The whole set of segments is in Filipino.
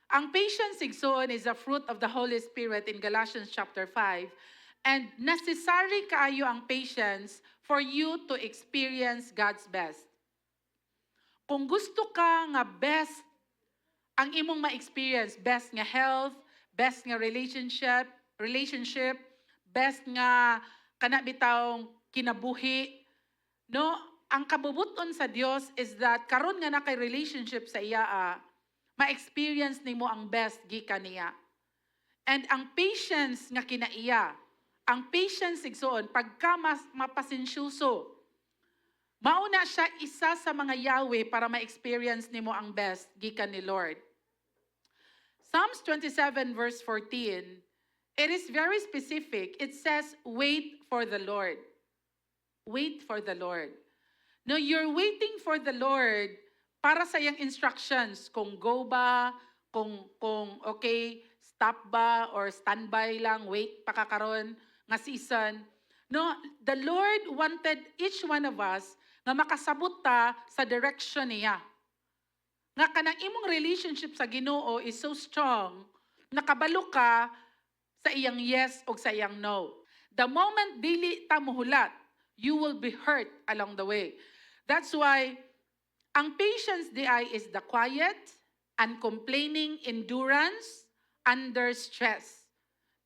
Ang patience igsoon is a fruit of the Holy Spirit in Galatians chapter 5. And necessary kaayo ang patience for you to experience God's best. Kung gusto ka nga best ang imong ma-experience, best nga health, best nga relationship, best nga kana bitawng kinabuhi, no? Ang kabubuton sa Dios is that karon nga na kay relationship sa iya, ma-experience nimo ang best gikan niya. And ang patience nga kinaiya, ang patience igsoon pagka mas mapasensyoso, mauna siya isa sa mga Yahweh para ma-experience nimo ang best gikan ni Lord. Psalms 27 verse 14, it is very specific. It says, wait for the Lord. Wait for the Lord. No, you're waiting for the Lord para sa iyang instructions. Kung go ba, kung okay, stop ba, or standby lang, wait pa kakaron nga season. No, the Lord wanted each one of us na makasabot ta sa direction niya. Nga kanang imong relationship sa Ginoo is so strong, nakabalo ka sa iyang yes o sa iyang no. The moment dili ta muhulat, you will be hurt along the way. That's why ang patience is the quiet, uncomplaining endurance under stress.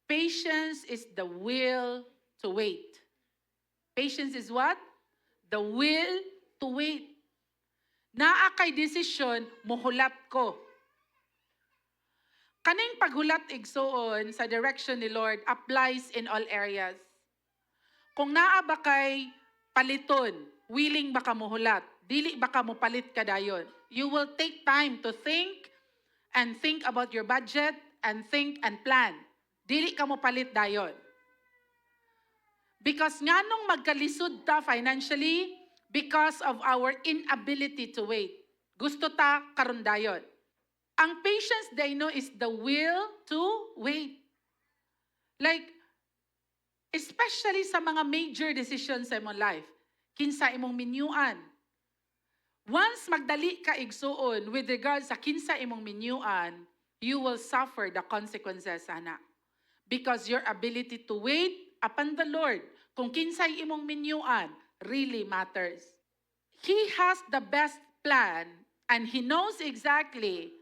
Patience is the will to wait. Patience is what? The will to wait. Naa kay desisyon, muhulat ko. Kaning paghulat igsoon sa direction ni Lord applies in all areas. Kung naa ba kay paliton, willing ba ka muhulat, dili ba ka mo palit kadayon, you will take time to think about your budget and think and plan. Dili ka mo palit dayon. Because nganong magkalisod ta financially because of our inability to wait. Gusto ta karon dayon. Ang patience is the will to wait. Like, especially sa mga major decisions sa imong life, kinsa imong minyuan. Once magdali ka igsuon with regards sa kinsa imong minyuan, you will suffer the consequences, anak. Because your ability to wait upon the Lord, kung kinsay imong minyuan, really matters. He has the best plan and He knows exactly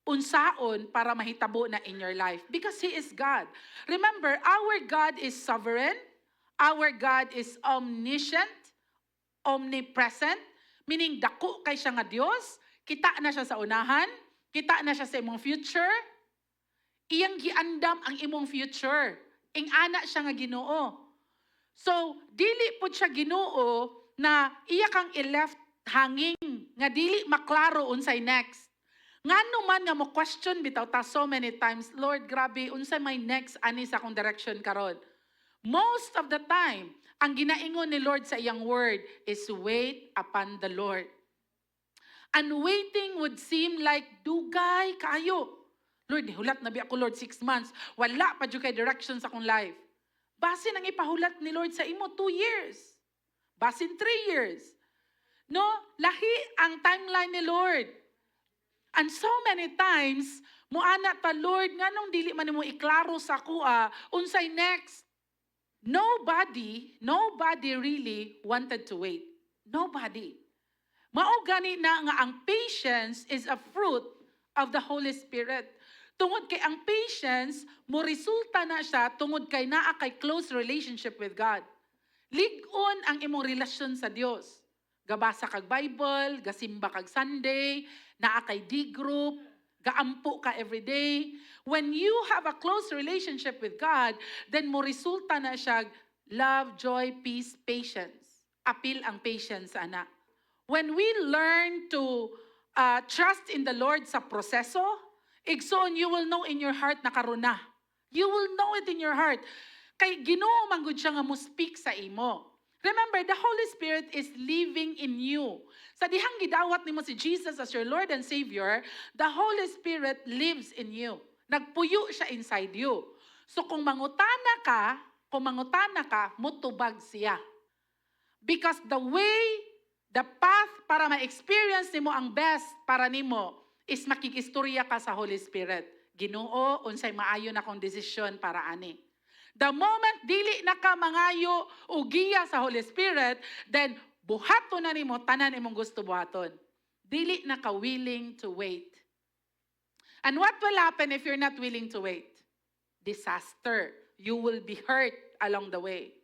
unsaon para mahitabo na in your life because He is God. Remember, our God is sovereign. Our God is omniscient, omnipresent, meaning dako kay siya nga Dios. Kita na siya sa unahan, kita na siya sa imong future. Iyang giandam ang imong future. Ing-ana siya nga Ginoo. So, dili pud siya Ginoo na iya kang i-left hanging nga dili maklaro unsay next. Ngano man nga mo question bitaw ta so many times, Lord, grabe, unsay my next ani sa akong direction karon? Most of the time, ang ginaingon ni Lord sa iyang word is wait upon the Lord. And waiting would seem like dugay kayo. Lord, nihulat na bi ako, Lord, 6 months. Wala pa dyan kay direction sa akong life. Basin ang ipahulat ni Lord sa imo 2 years. Basin 3 years. No, lahi ang timeline ni Lord. And so many times, muana ta, Lord, nganong dili man mo iklaro sa kuha, unsay next? Nobody really wanted to wait. Nobody. Mao gani na nga ang patience is a fruit of the Holy Spirit. Tungod kay ang patience, mo resulta na siya tungod kay naa kay close relationship with God. Lig-on ang imong relasyon sa Dios. Gabasa kag Bible, gasimba kag Sunday, naa kay D-group, gaampo ka everyday. When you have a close relationship with God, then mo resulta na siya love, joy, peace, patience. Apil ang patience, anak. When we learn to trust in the Lord sa proseso, igsoon, you will know in your heart na karuna. You will know it in your heart. Kay Ginoo man gud siya nga mo speak sa imo. Remember, the Holy Spirit is living in you. Sa dihang gidawat nimo si Jesus as your Lord and Savior, the Holy Spirit lives in you. Nagpuyo siya inside you. So kung mangutana ka, mutubag siya. Because the path para ma-experience nimo ang best para nimo is makikistorya ka sa Holy Spirit. Ginoo, unsay maayo na kong desisyon para ani. The moment dili na ka mangayo o giya sa Holy Spirit, then buhaton na nimo tanan imong gusto buhaton. Dili na ka willing to wait. And what will happen if you're not willing to wait? Disaster. You will be hurt along the way.